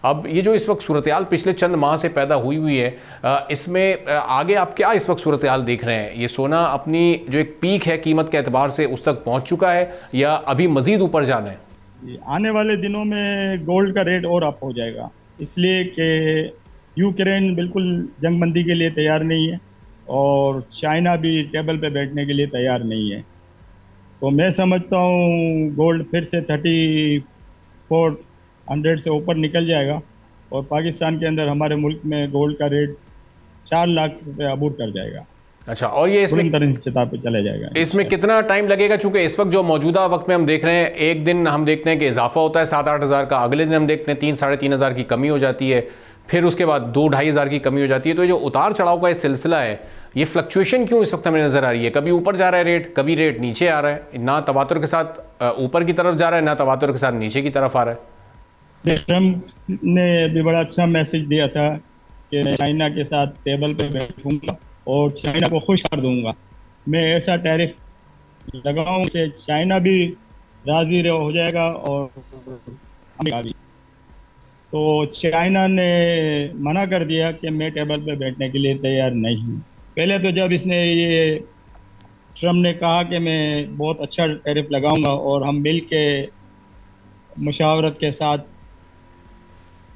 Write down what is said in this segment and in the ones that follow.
अब ये जो इस वक्त सूरत-ए-हाल पिछले चंद माह से पैदा हुई है, इसमें आगे आप क्या इस वक्त सूरत-ए-हाल देख रहे हैं? ये सोना अपनी जो एक पीक है कीमत के एतबार से उस तक पहुंच चुका है या अभी मजीद ऊपर जाना है? आने वाले दिनों में गोल्ड का रेट और अप हो जाएगा, इसलिए कि यूक्रेन बिल्कुल जंगबंदी के लिए तैयार नहीं है और चाइना भी टेबल पे बैठने के लिए तैयार नहीं है। तो मैं समझता हूँ गोल्ड फिर से 3400 से ऊपर निकल जाएगा और पाकिस्तान के अंदर हमारे मुल्क में गोल्ड का रेट 4 लाख रुपये अबूर कर जाएगा। अच्छा, और ये इसमें सतह पे चला जाएगा। इसमें कितना टाइम लगेगा? चूंकि इस वक्त जो मौजूदा वक्त में हम देख रहे हैं, एक दिन हम देखते हैं कि इजाफा होता है 7-8 हज़ार का, अगले दिन हम देखते हैं 3-3.5 हज़ार की कमी हो जाती है, फिर उसके बाद 2-2.5 हज़ार की कमी हो जाती है। तो ये जो उतार चढ़ाव का ये सिलसिला है, ये फ्लक्चुएशन क्यों इस वक्त हमें नजर आ रही है? कभी ऊपर जा रहा है रेट, कभी रेट नीचे आ रहा है, ना तवातुर के साथ ऊपर की तरफ जा रहा है, ना तवातुर के साथ नीचे की तरफ आ रहा है। ट्रम्प ने भी बड़ा अच्छा मैसेज दिया था कि मैं चाइना के साथ टेबल पे बैठूंगा और चाइना को खुश कर दूंगा। मैं ऐसा टैरिफ लगाऊं से चाइना भी राजी हो जाएगा और अमेरिका भी। तो चाइना ने मना कर दिया कि मैं टेबल पे बैठने के लिए तैयार नहीं हूँ। पहले तो जब इसने ये ट्रम्प ने कहा कि मैं बहुत अच्छा टैरिफ लगाऊंगा और हम मिल के मुशावरत के साथ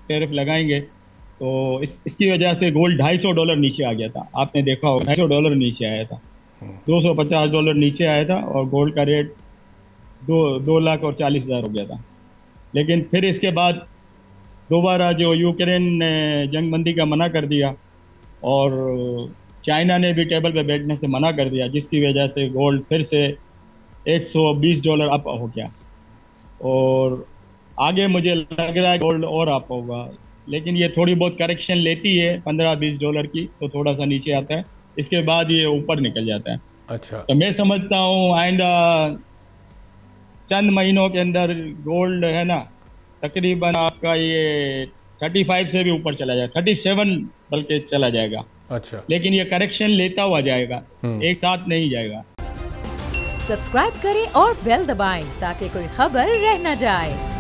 टैरिफ लगाएंगे, तो इसकी वजह से गोल्ड $250 नीचे आ गया था। आपने देखा हो $250 नीचे आया था, $250 नीचे आया था और गोल्ड का रेट 2,40,000 हो गया था। लेकिन फिर इसके बाद दोबारा जो यूक्रेन ने जंगबंदी का मना कर दिया और चाइना ने भी टेबल पे बैठने से मना कर दिया, जिसकी वजह से गोल्ड फिर से $120 अप हो गया और आगे मुझे लग रहा है गोल्ड और अप होगा। लेकिन ये थोड़ी बहुत करेक्शन लेती है $15-20 की, तो थोड़ा सा नीचे आता है, इसके बाद ये ऊपर निकल जाता है। अच्छा, तो मैं समझता हूँ आइंदा चंद महीनों के अंदर गोल्ड है ना, तकरीबन आपका ये 35 से भी ऊपर चला जाएगा, 37 बल्कि चला जाएगा। अच्छा, लेकिन ये करेक्शन लेता हुआ जाएगा, एक साथ नहीं जाएगा। सब्सक्राइब करें और बेल दबाएं ताकि कोई खबर रह न जाए।